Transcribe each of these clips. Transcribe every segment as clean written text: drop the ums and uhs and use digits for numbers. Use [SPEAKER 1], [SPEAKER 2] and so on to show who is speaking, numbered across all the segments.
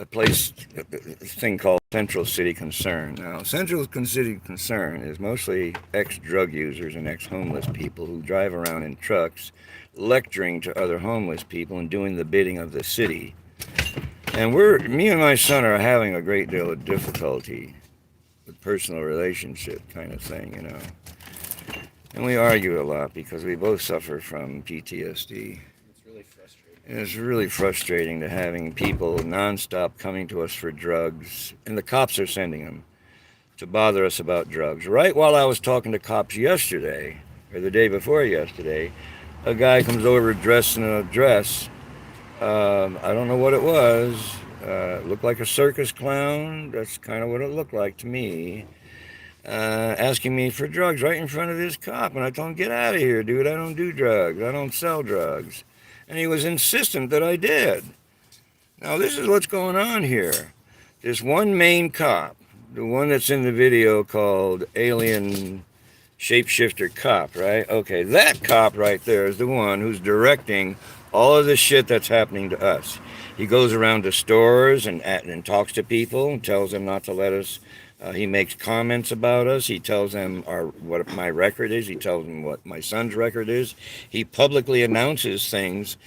[SPEAKER 1] thing called Central City Concern. Now, Central City Concern is mostly ex-drug users and ex-homeless people who drive around in trucks, lecturing to other homeless people and doing the bidding of the city. And me and my son are having a great deal of difficulty with personal relationship kind of thing, you know. And we argue a lot because we both suffer from PTSD.
[SPEAKER 2] It's really frustrating.
[SPEAKER 1] And it's really frustrating to having people nonstop coming to us for drugs, and the cops are sending them to bother us about drugs. Right while I was talking to cops yesterday, or the day before yesterday, a guy comes over dressed in a dress. I don't know what it was. It looked like a circus clown. That's kind of what it looked like to me. Asking me for drugs right in front of this cop. And I told him, get out of here, dude. I don't do drugs. I don't sell drugs. And he was insistent that I did. Now, this is what's going on here. This one main cop, the one that's in the video called Alien Shapeshifter Cop, right? Okay, that cop right there is the one who's directing all of the shit that's happening to us. He goes around to stores and talks to people and tells them not to let us. He makes comments about us. He tells them what my record is. He tells them what my son's record is. He publicly announces things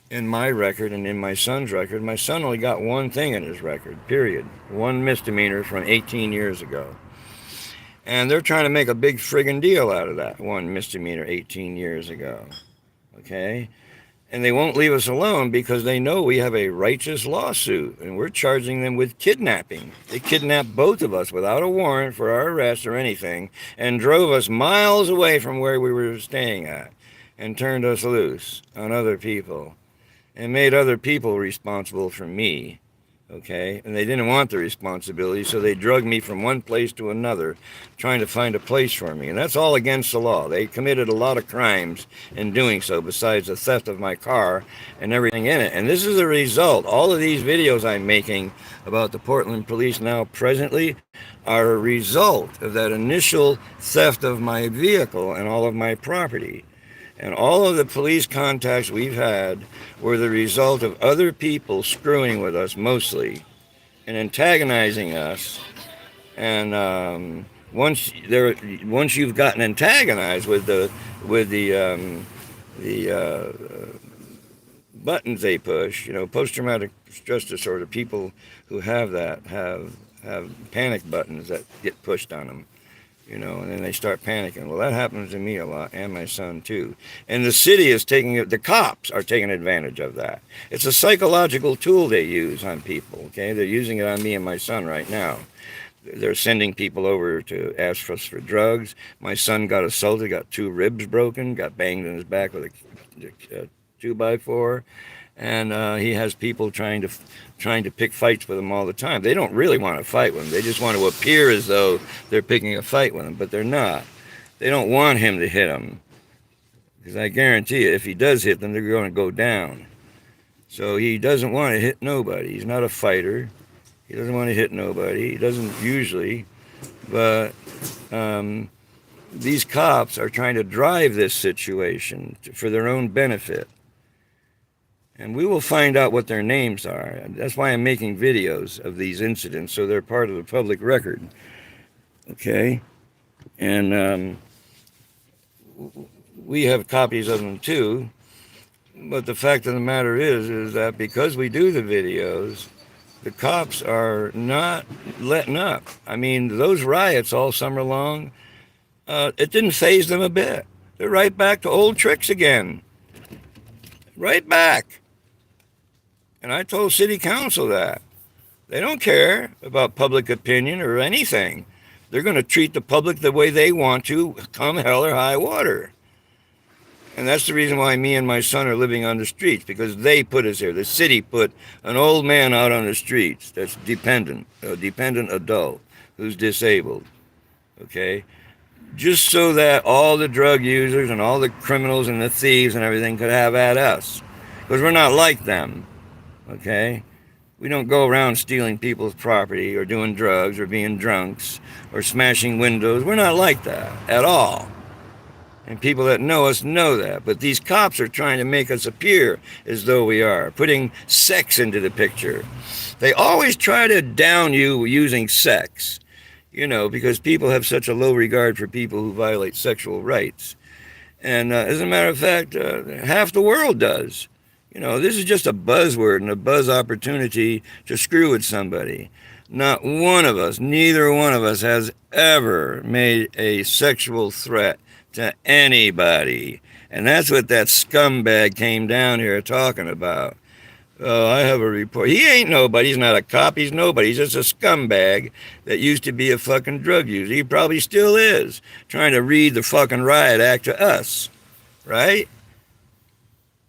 [SPEAKER 1] in my record and in my son's record. My son only got one thing in his record, period. One misdemeanor from 18 years ago. And they're trying to make a big friggin' deal out of that one misdemeanor 18 years ago. Okay? And they won't leave us alone because they know we have a righteous lawsuit and we're charging them with kidnapping. They kidnapped both of us without a warrant for our arrest or anything and drove us miles away from where we were staying at and turned us loose on other people and made other people responsible for me. Okay, and they didn't want the responsibility, so they drugged me from one place to another, trying to find a place for me. And that's all against the law. They committed a lot of crimes in doing so, besides the theft of my car and everything in it. And this is a result. All of these videos I'm making about the Portland police now presently are a result of that initial theft of my vehicle and all of my property. And all of the police contacts we've had were the result of other people screwing with us mostly and antagonizing us. And once you've gotten antagonized with the buttons they push, you know, post-traumatic stress disorder, people who have that have panic buttons that get pushed on them. You know, and then they start panicking. Well, that happens to me a lot, and my son too. And the city is taking it, the cops are taking advantage of that. It's a psychological tool they use on people, okay? They're using it on me and my son right now. They're sending people over to ask us for drugs. My son got assaulted, got 2 ribs broken, got banged in his back with a 2x4. And he has people trying to pick fights with him all the time. They don't really want to fight with him. They just want to appear as though they're picking a fight with him, but they're not. They don't want him to hit them. Because I guarantee you, if he does hit them, they're going to go down. So he doesn't want to hit nobody. He's not a fighter. He doesn't want to hit nobody. He doesn't usually. But these cops are trying to drive this situation for their own benefit. And we will find out what their names are. That's why I'm making videos of these incidents, so they're part of the public record. Okay? And we have copies of them too. But the fact of the matter is that because we do the videos, the cops are not letting up. I mean, those riots all summer long, it didn't faze them a bit. They're right back to old tricks again. Right back. And I told city council that. They don't care about public opinion or anything. They're going to treat the public the way they want to, come hell or high water. And that's the reason why me and my son are living on the streets, because they put us here. The city put an old man out on the streets that's dependent, a dependent adult who's disabled, okay? Just so that all the drug users and all the criminals and the thieves and everything could have at us. Because we're not like them. Okay? We don't go around stealing people's property or doing drugs or being drunks or smashing windows. We're not like that at all. And people that know us know that. But these cops are trying to make us appear as though we are, putting sex into the picture. They always try to down you using sex, because people have such a low regard for people who violate sexual rights. And as a matter of fact, half the world does. This is just a buzzword and a buzz opportunity to screw with somebody. Not one of us, neither one of us has ever made a sexual threat to anybody. And that's what that scumbag came down here talking about. Oh, I have a report. He ain't nobody. He's not a cop. He's nobody. He's just a scumbag that used to be a fucking drug user. He probably still is, trying to read the fucking riot act to us, right?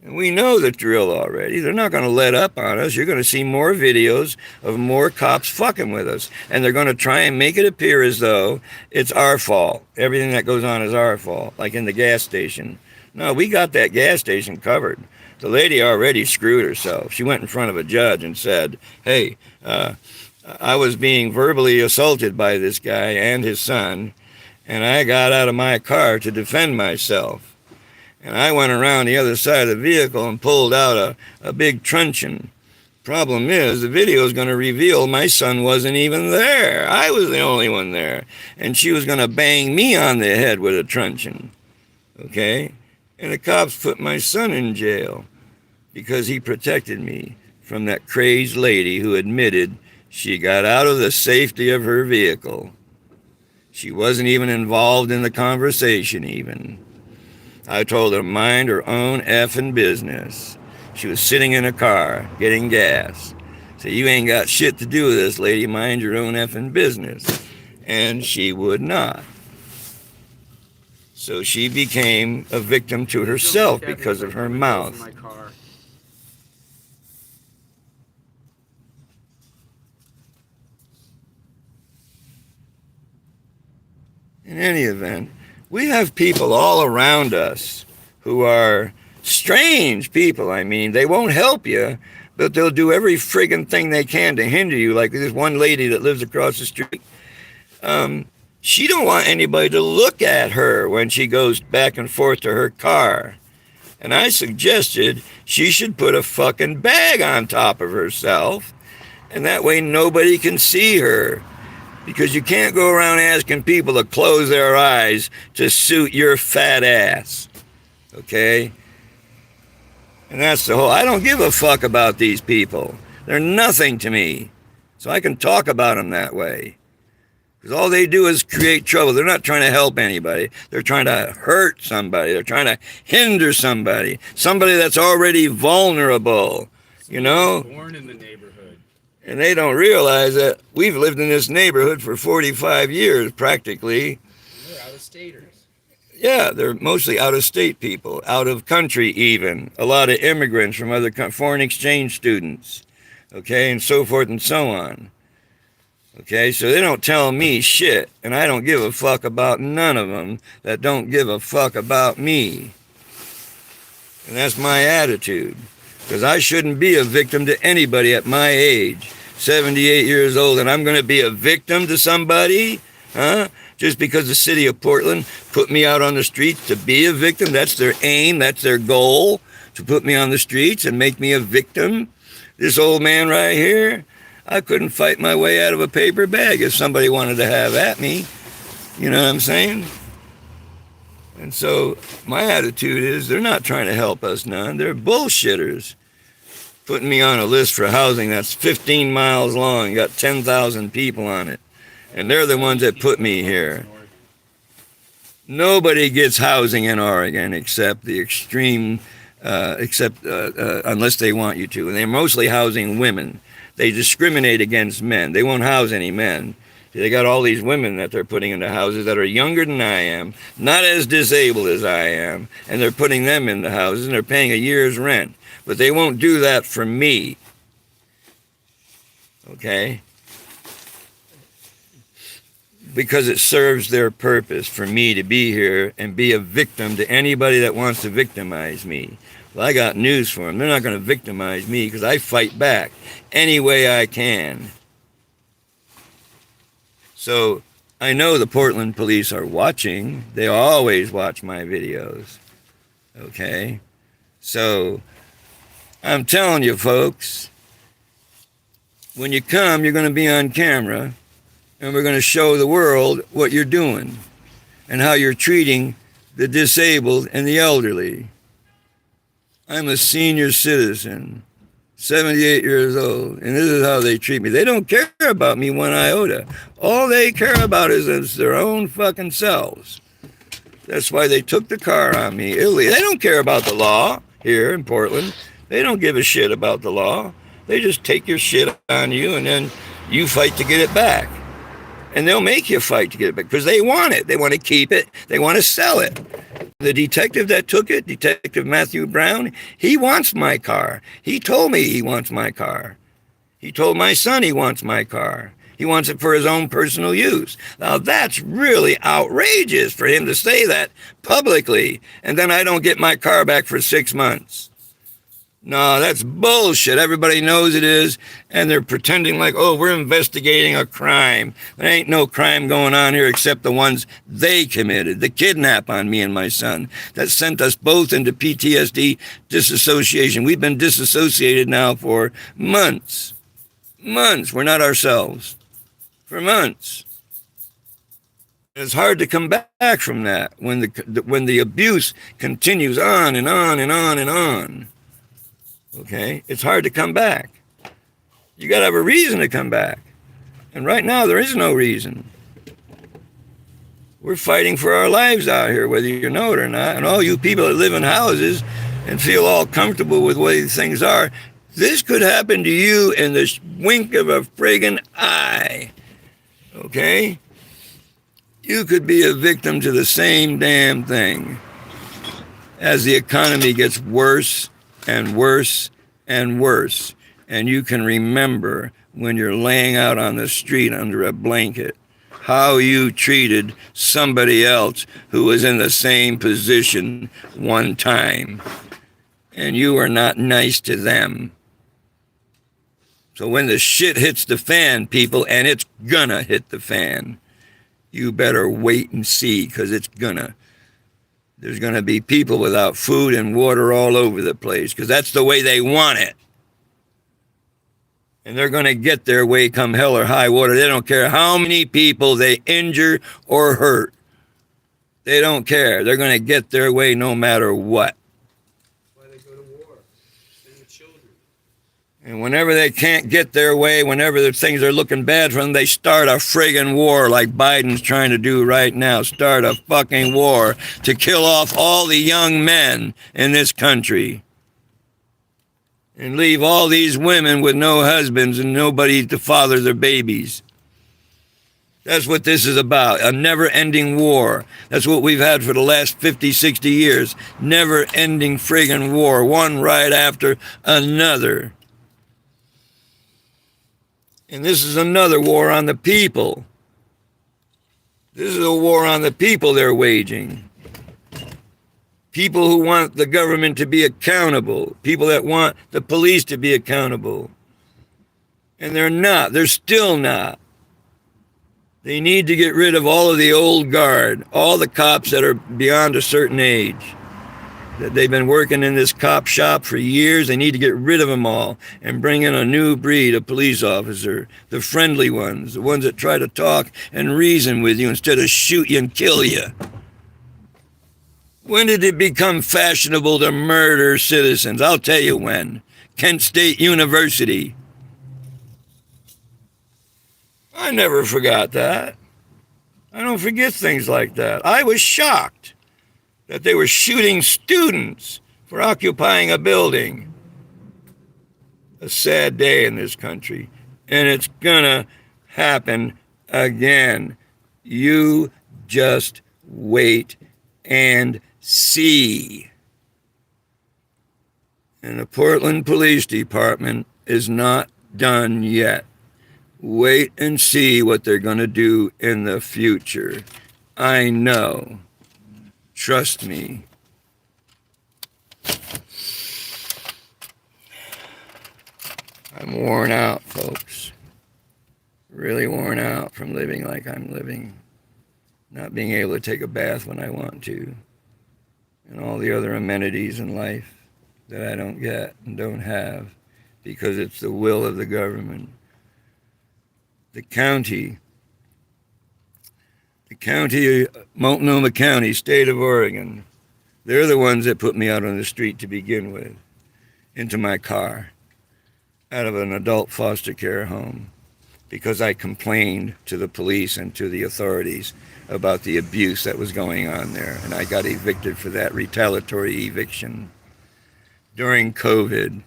[SPEAKER 1] And we know the drill already. They're not going to let up on us. You're going to see more videos of more cops fucking with us. And they're going to try and make it appear as though it's our fault. Everything that goes on is our fault, like in the gas station. No, we got that gas station covered. The lady already screwed herself. She went in front of a judge and said, hey, I was being verbally assaulted by this guy and his son, and I got out of my car to defend myself. And I went around the other side of the vehicle and pulled out a big truncheon. Problem is, the video is going to reveal my son wasn't even there. I was the only one there. And she was going to bang me on the head with a truncheon. Okay? And the cops put my son in jail because he protected me from that crazed lady who admitted she got out of the safety of her vehicle. She wasn't even involved in the conversation even. I told her to mind her own effing business. She was sitting in a car getting gas. So you ain't got shit to do with this, lady. Mind your own effing business. And she would not. So she became a victim to herself because of her mouth. In any event, we have people all around us who are strange people. I mean, they won't help you, but they'll do every friggin' thing they can to hinder you. Like this one lady that lives across the street. She don't want anybody to look at her when she goes back and forth to her car. And I suggested she should put a fucking bag on top of herself, and that way nobody can see her. Because you can't go around asking people to close their eyes to suit your fat ass. Okay? And that's the whole... I don't give a fuck about these people. They're nothing to me. So I can talk about them that way. Because all they do is create trouble. They're not trying to help anybody. They're trying to hurt somebody. They're trying to hinder somebody. Somebody that's already vulnerable. You know?
[SPEAKER 2] Born in the neighborhood.
[SPEAKER 1] And they don't realize that we've lived in this neighborhood for 45 years, practically.
[SPEAKER 2] They're out-of-staters.
[SPEAKER 1] Yeah, they're mostly out-of-state people, out of country even. A lot of immigrants from other foreign exchange students. Okay, and so forth and so on. Okay, so they don't tell me shit, and I don't give a fuck about none of them that don't give a fuck about me. And that's my attitude, because I shouldn't be a victim to anybody at my age, 78 years old, and I'm going to be a victim to somebody, huh? Just because the city of Portland put me out on the streets to be a victim. That's their aim, that's their goal, to put me on the streets and make me a victim. This old man right here, I couldn't fight my way out of a paper bag if somebody wanted to have at me. You know what I'm saying? And so my attitude is they're not trying to help us none. They're bullshitters. Putting me on a list for housing that's 15 miles long, got 10,000 people on it. And they're the ones that put me here. Nobody gets housing in Oregon except the extreme, unless they want you to. And they're mostly housing women. They discriminate against men. They won't house any men. They got all these women that they're putting into houses that are younger than I am, not as disabled as I am, and they're putting them into houses, and they're paying a year's rent. But they won't do that for me. Okay? Because it serves their purpose for me to be here and be a victim to anybody that wants to victimize me. Well, I got news for them. They're not going to victimize me because I fight back any way I can. So I know the Portland police are watching. They always watch my videos. Okay? So, I'm telling you, folks, when you come, you're going to be on camera, and we're going to show the world what you're doing and how you're treating the disabled and the elderly. I'm a senior citizen, 78 years old, and this is how they treat me. They don't care about me one iota. All they care about is their own fucking selves. That's why they took the car on me illegally. They don't care about the law here in Portland. They don't give a shit about the law. They just take your shit on you, and then you fight to get it back. And they'll make you fight to get it back because they want it. They want to keep it. They want to sell it. The detective that took it, Detective Matthew Brown, he wants my car. He told me he wants my car. He told my son he wants my car. He wants it for his own personal use. Now, that's really outrageous for him to say that publicly, and then I don't get my car back for 6 months. No, that's bullshit. Everybody knows it is, and they're pretending like, oh, we're investigating a crime. There ain't no crime going on here except the ones they committed, the kidnap on me and my son. That sent us both into PTSD disassociation. We've been disassociated now for months. Months. We're not ourselves. For months. It's hard to come back from that when the abuse continues on and on and on and on. Okay? It's hard to come back. You got to have a reason to come back. And right now, there is no reason. We're fighting for our lives out here, whether you know it or not. And all you people that live in houses and feel all comfortable with the way things are, this could happen to you in the wink of a friggin' eye. Okay? You could be a victim to the same damn thing as the economy gets worse and worse and worse. And you can remember when you're laying out on the street under a blanket how you treated somebody else who was in the same position one time. And you were not nice to them. So when the shit hits the fan, people, and it's gonna hit the fan, you better wait and see, because it's gonna. There's going to be people without food and water all over the place because that's the way they want it. And they're going to get their way come hell or high water. They don't care how many people they injure or hurt. They don't care. They're going to get their way no matter what.
[SPEAKER 2] That's why they go to war. Send the children.
[SPEAKER 1] And whenever they can't get their way, whenever the things are looking bad for them, they start a friggin' war like Biden's trying to do right now. Start a fucking war to kill off all the young men in this country. And leave all these women with no husbands and nobody to father their babies. That's what this is about, a never-ending war. That's what we've had for the last 50, 60 years. Never-ending friggin' war, one right after another. And this is another war on the people. This is a war on the people they're waging. People who want the government to be accountable. People that want the police to be accountable. And they're not. They're still not. They need to get rid of all of the old guard, all the cops that are beyond a certain age. That they've been working in this cop shop for years. They need to get rid of them all and bring in a new breed of police officer, the friendly ones, the ones that try to talk and reason with you instead of shoot you and kill you. When did it become fashionable to murder citizens? I'll tell you when. Kent State University. I never forgot that. I don't forget things like that. I was shocked that they were shooting students for occupying a building. A sad day in this country. And it's gonna happen again. You just wait and see. And the Portland Police Department is not done yet. Wait and see what they're gonna do in the future. I know. Trust me. I'm worn out, folks. Really worn out from living like I'm living. not being able to take a bath when I want to, and all the other amenities in life that I don't get and don't have because it's the will of the government. The county, the county, Multnomah County, state of Oregon, they're the ones that put me out on the street to begin with, into my car, out of an adult foster care home, because I complained to the police and to the authorities about the abuse that was going on there. And I got evicted for that, retaliatory eviction. During COVID,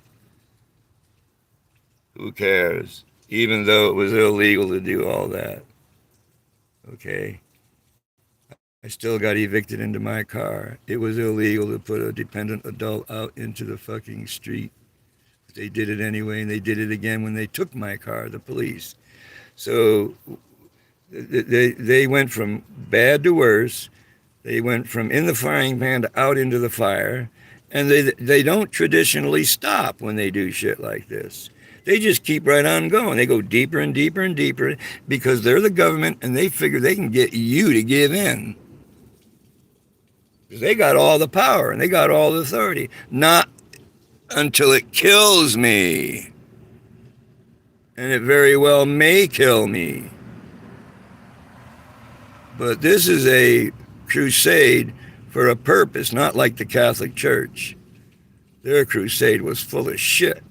[SPEAKER 1] who cares? Even though it was illegal to do all that. Okay? I still got evicted into my car. It was illegal to put a dependent adult out into the fucking street. They did it anyway, and they did it again when they took my car, the police. So they went from bad to worse. They went from in the frying pan to out into the fire. And they don't traditionally stop when they do shit like this. They just keep right on going. They go deeper and deeper and deeper because they're the government and they figure they can get you to give in. Because they got all the power and they got all the authority. Not until it kills me. And it very well may kill me. But this is a crusade for a purpose, not like the Catholic Church. Their crusade was full of shit,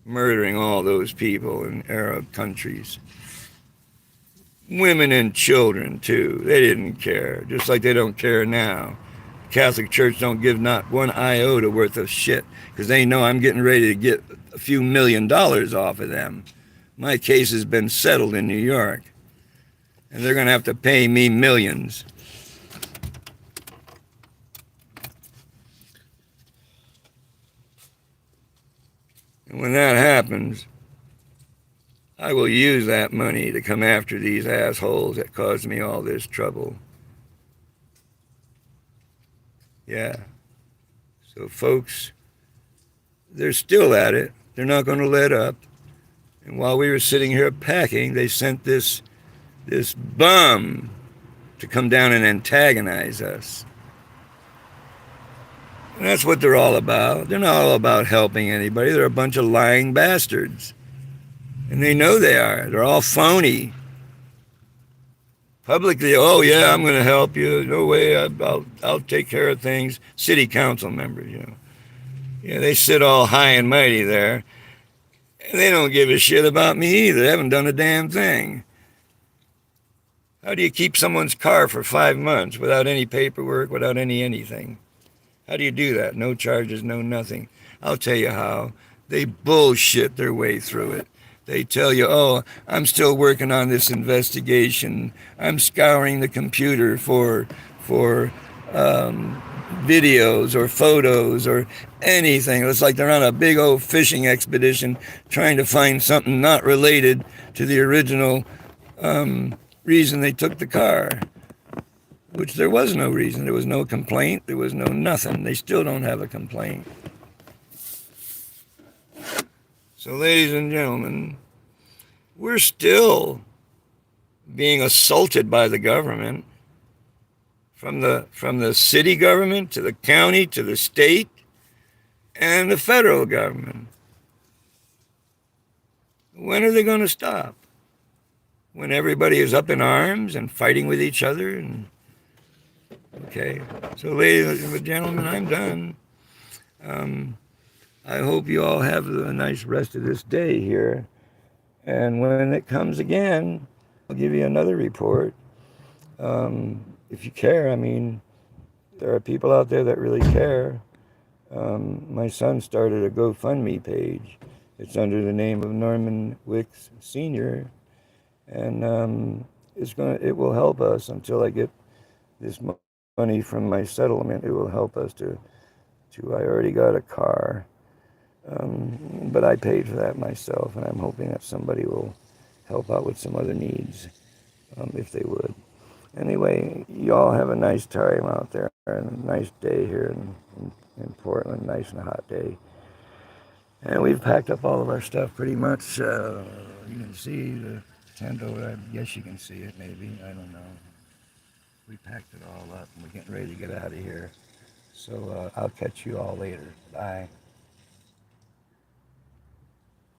[SPEAKER 1] murdering all those people in Arab countries. Women and children, too. They didn't care, just like they don't care now. The Catholic Church don't give not one iota worth of shit because they know I'm getting ready to get a few $1 million off of them. My case has been settled in New York, and they're going to have to pay me millions. And when that happens, I will use that money to come after these assholes that caused me all this trouble. Yeah. So, folks, they're still at it. They're not going to let up. And while we were sitting here packing, they sent this bum to come down and antagonize us. And that's what they're all about. They're not all about helping anybody. They're a bunch of lying bastards. And they know they are. They're all phony. Publicly, oh yeah, I'm going to help you. No way, I'll take care of things. City council members, you know. Yeah, they sit all high and mighty there. And they don't give a shit about me either. They haven't done a damn thing. How do you keep someone's car for 5 months without any paperwork, without anything? How do you do that? No charges, no nothing. I'll tell you how. They bullshit their way through it. They tell you, oh, I'm still working on this investigation. I'm scouring the computer for videos or photos or anything. It's like they're on a big old fishing expedition trying to find something not related to the original reason they took the car. Which there was no reason. There was no complaint. There was no nothing. They still don't have a complaint. So, ladies and gentlemen, we're still being assaulted by the government, from the city government to the county to the state and the federal government. When are they going to stop? When everybody is up in arms and fighting with each other? Okay, so ladies and gentlemen, I'm done. I hope you all have a nice rest of this day here. And when it comes again, I'll give you another report. If you care, I mean, there are people out there that really care. My son started a GoFundMe page. It's under the name of Norman Wicks Sr. And it will help us until I get this money from my settlement. It will help us to I already got a car. But I paid for that myself, and I'm hoping that somebody will help out with some other needs, if they would. Anyway, y'all have a nice time out there, and a nice day here in Portland, nice and hot day. And we've packed up all of our stuff pretty much. You can see the tent over there. I guess you can see it, maybe. I don't know. We packed it all up and we're getting ready to get out of here. So I'll catch you all later. Bye.